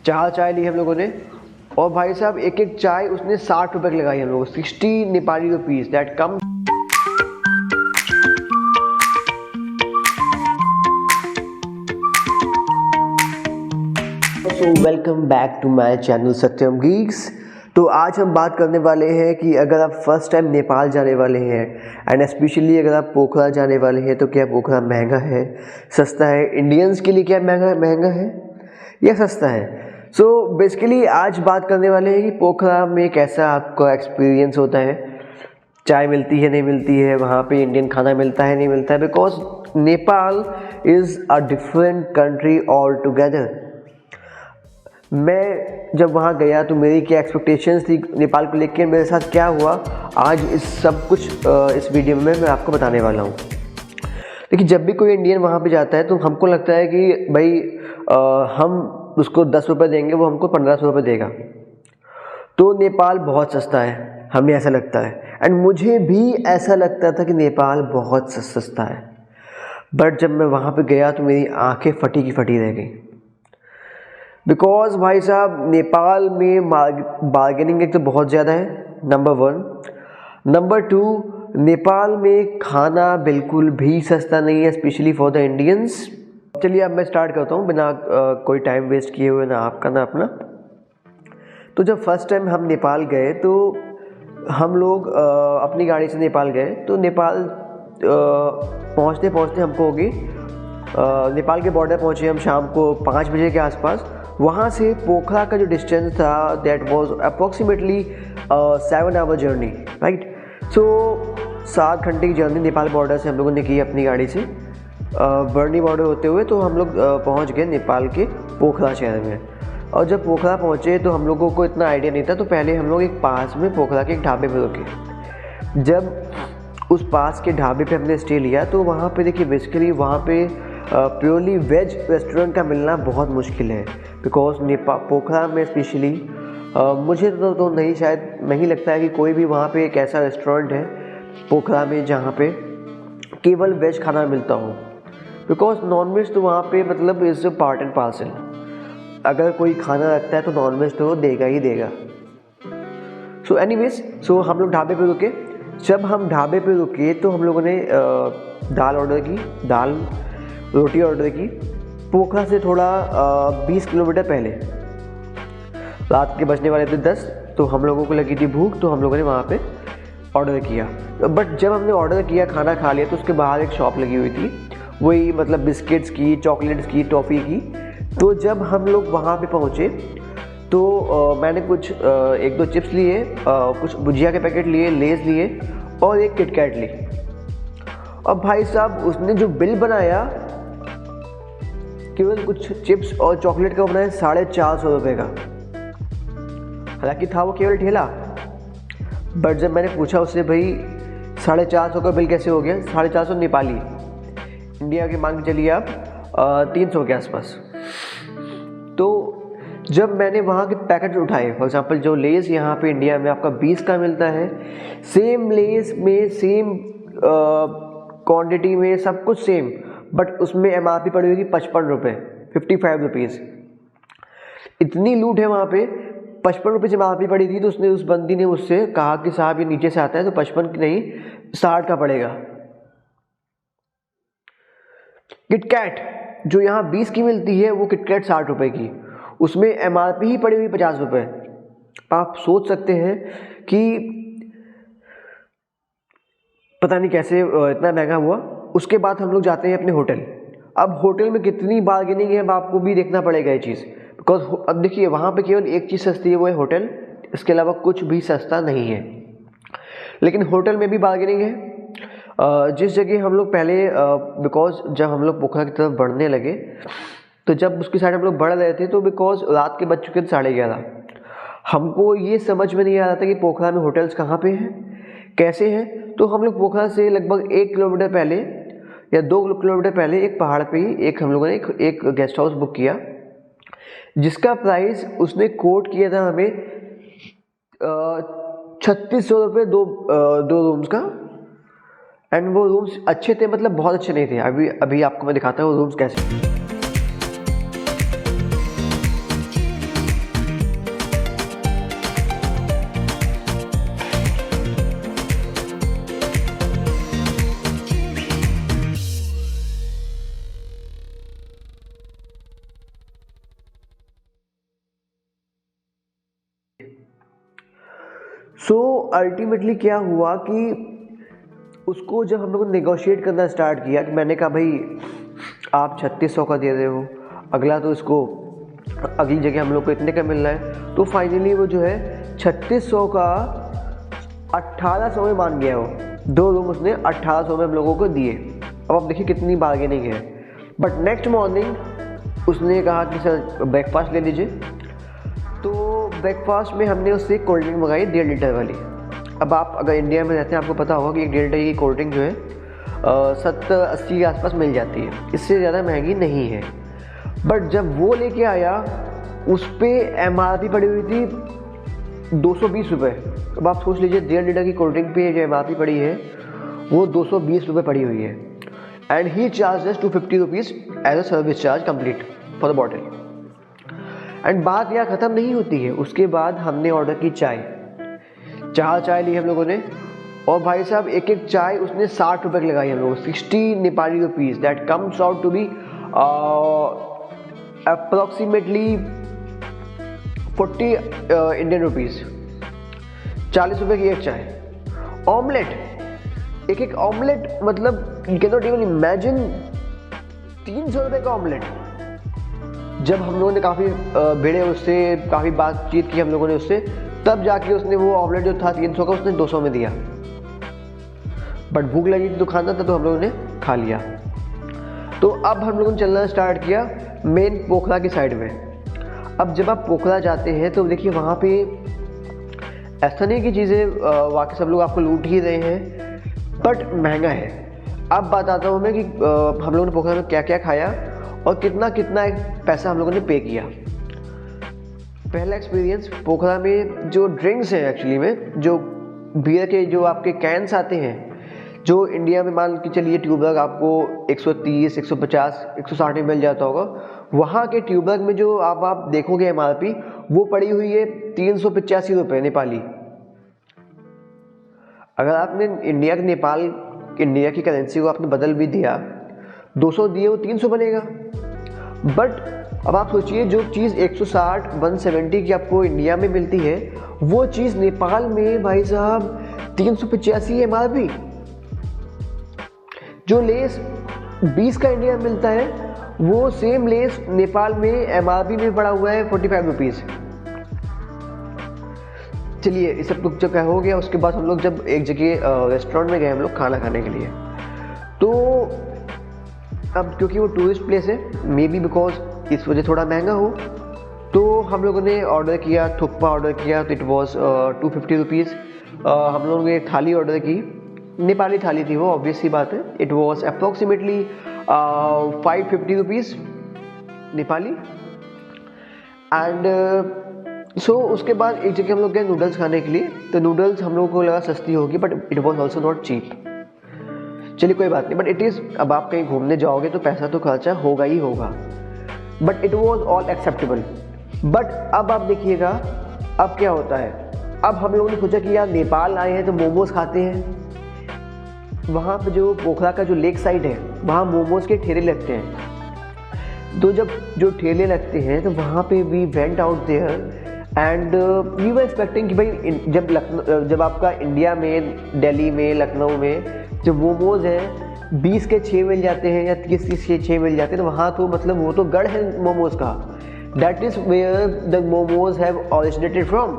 4 चाय ली हम लोगों ने, और भाई साहब एक एक चाय उसने 60 रुपये की लगाई हम लोगों को, 60 Nepali rupees that come. So welcome back to my channel Satyam Geeks. तो आज हम बात करने वाले हैं कि अगर आप फर्स्ट टाइम नेपाल जाने वाले हैं एंड स्पेशली अगर आप पोखरा जाने वाले हैं तो क्या पोखरा महंगा है, सस्ता है? इंडियंस के लिए क्या महंगा है या सस्ता है? सो बेसिकली आज बात करने वाले हैं कि पोखरा में कैसा आपका एक्सपीरियंस होता है, चाय मिलती है नहीं मिलती है, वहाँ पे इंडियन खाना मिलता है नहीं मिलता है, because Nepal is a different country all together. मैं जब वहाँ गया तो मेरी क्या एक्सपेक्टेशंस थी नेपाल को लेकर, मेरे साथ क्या हुआ, आज इस सब कुछ इस वीडियो में मैं आपको बताने वाला हूँ। देखिए, जब भी कोई इंडियन वहाँ पे जाता है तो हमको लगता है कि भाई हम उसको 10 रुपये देंगे, वो हमको 1500 रुपये देगा। तो नेपाल बहुत सस्ता है, हमें ऐसा लगता है, एंड मुझे भी ऐसा लगता था कि नेपाल बहुत सस्ता है। बट जब मैं वहाँ पे गया तो मेरी आंखें फटी की फटी रह गई, बिकॉज भाई साहब नेपाल में बार्गेनिंग एक तो बहुत ज़्यादा है, नंबर 1। नंबर 2, नेपाल में खाना बिल्कुल भी सस्ता नहीं है, स्पेशली फॉर द इंडियंस। चलिए अब मैं स्टार्ट करता हूँ बिना कोई टाइम वेस्ट किए हुए, ना आपका ना अपना। तो जब फर्स्ट टाइम हम नेपाल गए तो हम लोग अपनी गाड़ी से नेपाल गए। तो नेपाल पहुँचते पहुँचते हमको हो गई, नेपाल के बॉर्डर पहुँचे हम शाम को 5 बजे के आसपास। वहाँ से पोखरा का जो डिस्टेंस था that was approximately 7 hour journey, right. So 7 घंटे की जर्नी नेपाल बॉर्डर से हम लोगों ने की अपनी गाड़ी से, बर्नी बॉर्डर होते हुए। तो हम लोग पहुँच गए नेपाल के पोखरा शहर में। और जब पोखरा पहुँचे तो हम लोगों को इतना आइडिया नहीं था, तो पहले हम लोग एक पास में पोखरा के एक ढाबे पर रुके। जब उस पास के ढाबे पे हमने स्टे लिया तो वहाँ पे देखिए बेसिकली वहाँ पे प्योरली वेज रेस्टोरेंट का मिलना बहुत मुश्किल है, बिकॉज पोखरा में स्पेशली मुझे तो नहीं, शायद नहीं लगता है कि कोई भी वहाँ पे एक ऐसा रेस्टोरेंट है पोखरा में जहाँ पे केवल वेज खाना मिलता हो, बिकॉज नॉनवेज तो वहाँ पे मतलब is a part and parcel. अगर कोई खाना रखता है तो नॉनवेज तो देगा ही देगा। सो एनीवेज, सो हम लोग ढाबे पे रुके। जब हम ढाबे पे रुके तो हम लोगों ने दाल ऑर्डर की, दाल रोटी ऑर्डर की, पोखरा से थोड़ा 20 किलोमीटर पहले। रात के बजने वाले थे 10, तो हम लोगों को लगी थी भूख, तो हम लोगों ने वहाँ पे ऑर्डर किया। बट जब हमने ऑर्डर किया, खाना खा लिया, तो उसके बाहर एक शॉप लगी हुई थी, वही मतलब बिस्किट्स की, चॉकलेट्स की, टॉफ़ी की। तो जब हम लोग वहाँ पे पहुँचे तो मैंने कुछ 1-2 चिप्स लिए, कुछ भुजिया के पैकेट लिए, लेज़ लिए और एक किटकैट ली। अब भाई साहब उसने जो बिल बनाया केवल कुछ चिप्स और चॉकलेट का बनाया 450 रुपये का। हालांकि था वो केवल ठेला, बट जब मैंने पूछा उससे भाई 450 का बिल कैसे हो गया, 450 नेपाली, इंडिया के मान के चलिए आप 300 के आसपास। तो जब मैंने वहाँ के पैकेट उठाए, फॉर एग्जांपल जो लेस यहाँ पे इंडिया में आपका 20 का मिलता है, सेम लेस में सेम क्वांटिटी में सब कुछ सेम, बट उसमें MRP पड़ी होगी 55 रुपये, 55 रुपीज़। इतनी लूट है वहाँ पे। 55 रुपये से MRP पड़ी थी, तो उसने उस बंदी ने मुझसे कहा कि साहब ये नीचे से आता है तो 55 की नहीं 60 का पड़ेगा। किटकैट जो यहाँ 20 की मिलती है वो किटकैट 60 रुपये की, उसमें MRP ही पड़ी हुई 50 रुपये। आप सोच सकते हैं कि पता नहीं कैसे इतना महंगा हुआ। उसके बाद हम लोग जाते हैं अपने होटल। अब होटल में कितनी बार्गेनिंग है अब आपको भी देखना पड़ेगा ये चीज़, बिकॉज अब देखिए वहाँ पे केवल एक चीज़ सस्ती है, वो है होटल, इसके अलावा कुछ भी सस्ता नहीं है। लेकिन होटल में भी बार्गेनिंग है। जिस जगह हम लोग पहले बिकॉज जब हम लोग पोखरा की तरफ बढ़ने लगे तो जब उसकी साइड हम लोग बढ़ रहे थे तो बिकॉज रात के बज चुके थे 11:30, हमको ये समझ में नहीं आ रहा था कि पोखरा में होटल्स कहाँ पे हैं, कैसे हैं। तो हम लोग पोखरा से लगभग 1 किलोमीटर पहले या 2 किलोमीटर पहले एक पहाड़ पे ही एक हम लोगों ने एक गेस्ट हाउस बुक किया, जिसका प्राइस उसने कोट किया था हमें 3600 रुपये 2 रूम्स का। एंड वो रूम्स अच्छे थे, मतलब बहुत अच्छे नहीं थे। अभी आपको मैं दिखाता हूँ रूम्स कैसे। सो अल्टीमेटली क्या हुआ कि उसको जब हम लोगों ने नेगोशिएट करना स्टार्ट किया कि मैंने कहा भाई आप 3600 का दे रहे हो, अगला तो इसको अगली जगह हम लोग को इतने का मिल रहा है, तो फाइनली वो जो है 3600 का 1800 में मान गया। वो 2 रूम उसने 1800 में हम लोगों को दिए। अब आप देखिए कितनी बार्गेनिंग है। बट नेक्स्ट मॉर्निंग उसने कहा कि सर ब्रेकफास्ट ले लीजिए। तो ब्रेकफास्ट में हमने उससे कोल्ड ड्रिंक मंगाई 1.5 लीटर वाली। अब आप अगर इंडिया में रहते हैं आपको पता होगा कि 1.5 लीटर की कोल्ड ड्रिंक जो है 70-80 के आसपास मिल जाती है, इससे ज़्यादा महंगी नहीं है। बट जब वो लेके आया उस पर MRP पड़ी हुई थी 220 रुपये। अब आप सोच लीजिए 1.5 लीटर की कोल्ड ड्रिंक पे जो MRP पड़ी है वो 220 रुपये पड़ी हुई है। And he charges 250 rupees as a service charge complete for the bottle. And बात यहाँ ख़त्म नहीं होती है, उसके बाद हमने ऑर्डर की चाय। 4 चाय ली हम लोगों ने, और भाई साहब एक एक चाय उसने 60 रुपये की लगाई हम लोगों को, 60 Nepali rupees. That comes out to be approximately 40 Indian rupees. 40 रुपये की एक चाय। ऑमलेट, एक ऑमलेट, मतलब you can not even imagine 300 रुपये का ऑमलेट। जब हम लोगों ने काफ़ी भिड़े उससे, काफ़ी बातचीत की हम लोगों ने उससे, तब जाके उसने वो ऑमलेट जो था 300 का उसने 200 में दिया। बट भूख लगी थी तो खाना था, तो हम लोगों ने खा लिया। तो अब हम लोगों ने चलना स्टार्ट किया मेन पोखरा की साइड में। अब जब आप पोखरा जाते हैं तो देखिए वहाँ पे ऐसा नहीं कि चीज़ें वाकई सब लोग आपको लूट ही रहे हैं, बट महंगा है। अब बात आता हूँ मैं कि हम लोगों ने पोखरा में क्या क्या खाया और कितना कितना पैसा हम लोगों ने पे किया। पहला एक्सपीरियंस, पोखरा में जो ड्रिंक्स हैं एक्चुअली में, जो बियर के जो आपके कैंस आते हैं, जो इंडिया में मान के चलिए ट्यूबर्ग आपको 130, 150, 160 में मिल जाता होगा, वहाँ के ट्यूबर्ग में जो आप देखोगे MRP वो पड़ी हुई है 385 रुपये नेपाली। अगर आपने इंडिया की करेंसी को आपने बदल भी दिया, 200 दिए वो 300 बनेगा। बट अब आप सोचिए जो चीज़ 160, 170 की आपको इंडिया में मिलती है, वो चीज़ नेपाल में भाई साहब 385 MRP। जो लेस 20 का इंडिया में मिलता है, वो सेम लेस नेपाल में MRP में पड़ा हुआ है 45 रुपीज़। चलिए ये सब कुछ जब हो गया, उसके बाद हम लोग जब एक जगह रेस्टोरेंट में गए हम लोग खाना खाने के लिए। तो अब क्योंकि वो टूरिस्ट प्लेस है, मे बी बिकॉज इस वजह थोड़ा महंगा हो, तो हम लोगों ने ऑर्डर किया, थुक्पा ऑर्डर किया। तो इट वॉज 250 रुपीज़। हम लोगों ने एक थाली ऑर्डर की, नेपाली थाली थी वो, ऑब्वियस सी बात है। It was approximately 550 rupees Nepali. And so उसके बाद एक जगह हम लोग गए नूडल्स खाने के लिए। तो नूडल्स हम लोगों को लगा सस्ती होगी, but it was also not cheap. चलिए कोई बात नहीं, बट इट इज़, अब आप कहीं घूमने जाओगे तो पैसा तो खर्चा होगा ही होगा, but it was all acceptable. But अब आप देखिएगा अब क्या होता है। अब हम लोगों ने सोचा कि यार नेपाल आए हैं तो मोमोज खाते हैं। वहाँ पे जो पोखरा का जो लेक साइड है, वहाँ मोमोज के ठेले लगते हैं। तो जब जो ठेले लगते हैं तो वहाँ पे we went out there and we were expecting कि भाई जब आपका इंडिया में, दिल्ली में, लखनऊ में जो मोमोज हैं 20 के 6 मिल जाते हैं या 30 के 6 मिल जाते हैं, तो वहाँ तो मतलब वो तो गढ़ है मोमोज का। That is where the momos have originated from.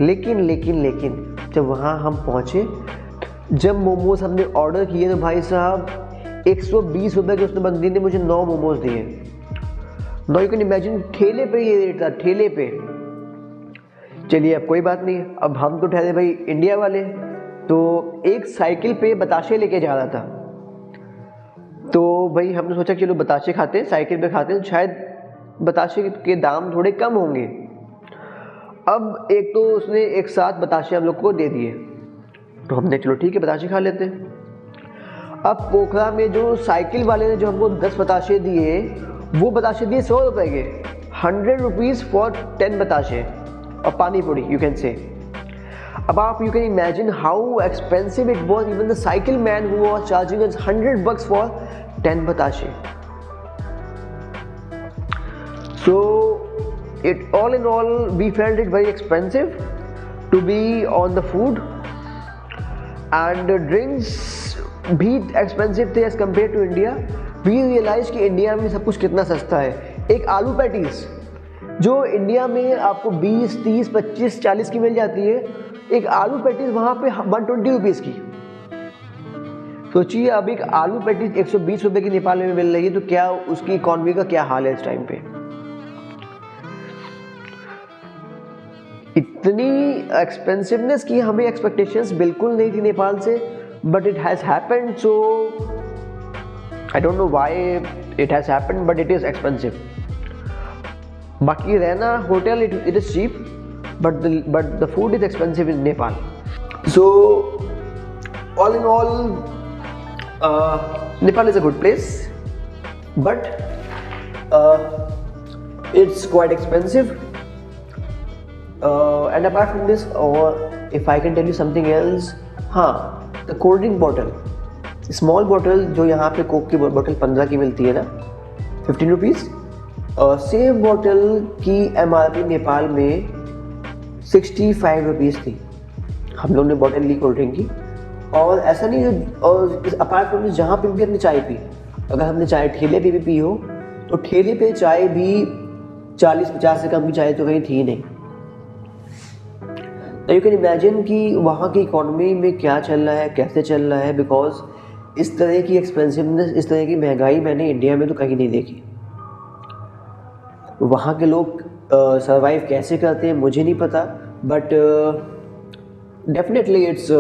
लेकिन जब वहाँ हम पहुँचे, जब मोमोज हमने ऑर्डर किए, तो भाई साहब 120 रुपये के उसने बंदी ने मुझे 9 मोमोज दिए। नो यू कैन इमेजिन, ठेले पे ये रेट था, ठेले पे। चलिए अब कोई बात नहीं, अब हम तो ठहरे भाई इंडिया वाले, तो एक साइकिल पे बताशे लेके जा रहा था। तो भाई हमने सोचा चलो बताशे खाते हैं, साइकिल पे खाते हैं, शायद बताशे के दाम थोड़े कम होंगे। अब एक तो उसने एक साथ बताशे हम लोग को दे दिए, तो हमने चलो ठीक है बताशे खा लेते हैं। अब पोखरा में जो साइकिल वाले ने जो हमको 10 बताशे दिए, वो बताशे दिए 100 रुपये के, 100 रुपीज़ फॉर 10 बताशे और पानी पूरी यू कैन से। अब आप you can imagine how expensive it was. Even the cycle man who was charging us 100 bucks for 10 बताशे। So it all in all we felt it very expensive. To be on the food, and drinks भी expensive थे as compare to India. We realise कि India में सब कुछ कितना सस्ता है। एक आलू पैटीज़ जो इंडिया में आपको 20, 30, 25, 40 की मिल जाती है, एक आलू पैटीज़ वहाँ पे 120 रुपीज़ की। सोचिए अब एक आलू पैटीज़ 120 रुपये की नेपाल में मिल रही है, तो क्या उसकी इकॉनमी का क्या हाल है इस टाइम पे। इतनी एक्सपेंसिवनेस की हमें एक्सपेक्टेशंस बिल्कुल नहीं थी नेपाल से, but it has happened, so I don't know why it has happened, but it is expensive. बाकी रहना hotel it is cheap, but the food is expensive in Nepal. So all in all Nepal is a good place, but it's quite expensive. And apart from this, or if I can tell you something else, the cold drink bottle, small bottle जो यहाँ पे Coke की bottle 15 की मिलती है ना, 15 rupees, same bottle की MRP Nepal में 65 रुपीज़ थी। हम लोग ने बॉटल ली कोल्ड ड्रिंक की, और ऐसा नहीं, और अपार्ट फ्रॉम दिस जहाँ पे भी हमने चाय पी, अगर हमने चाय ठेले पे भी पी हो, तो ठेले पे चाय भी 40-50 से कम की चाय तो कहीं थी नहीं। तो यू कैन इमेजिन कि वहाँ की इकोनॉमी में क्या चल रहा है, कैसे चल रहा है, बिकॉज इस तरह की एक्सपेंसिवनेस, इस तरह की महंगाई मैंने इंडिया में तो कहीं नहीं देखी। वहाँ के लोग सर्वाइव कैसे करते हैं मुझे नहीं पता, but definitely it's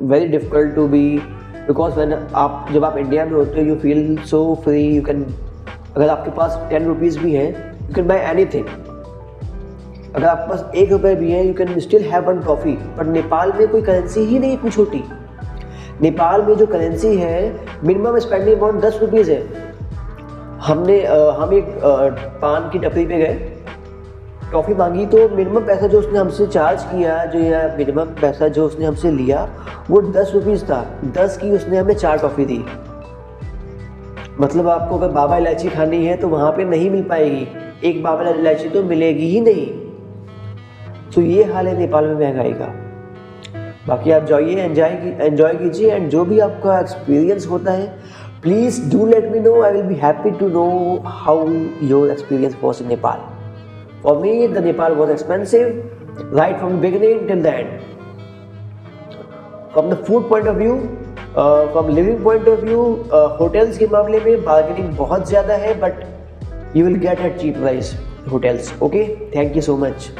very difficult to be, because जब आप इंडिया में होते हो you feel so free, you can, अगर आपके पास 10 रुपीज़ भी हैं यू कैन बाय एनीथिंग, अगर आपके पास 1 रुपये भी है you can still have one toffee. पर नेपाल में कोई करेंसी ही नहीं इतनी छोटी। नेपाल में जो करेंसी है, मिनिमम स्पेंडिंग अमाउंट 10 रुपीज़ है। हम एक पान की टपरी पे गए, टॉफ़ी मांगी, तो मिनिमम पैसा जो उसने हमसे चार्ज किया, जो या मिनिमम पैसा जो उसने हमसे लिया वो 10 रुपीज़ था। 10 की उसने हमें 4 टॉफ़ी दी। मतलब आपको अगर बाबा इलायची खानी है तो वहाँ पे नहीं मिल पाएगी, एक बाबा इलायची तो मिलेगी ही नहीं। तो ये हाल है नेपाल में महंगाई का। बाकी आप जाइए, एंजॉय कीजिए, एंड जो भी आपका एक्सपीरियंस होता है please do let me know. I will be happy to know how your experience was in Nepal. For me, the Nepal was expensive right from the beginning till the end. From the food point of view, from living point of view, hotels के मामले में bargaining बहुत ज़्यादा है, but you will get at cheap price hotels. Okay, thank you so much.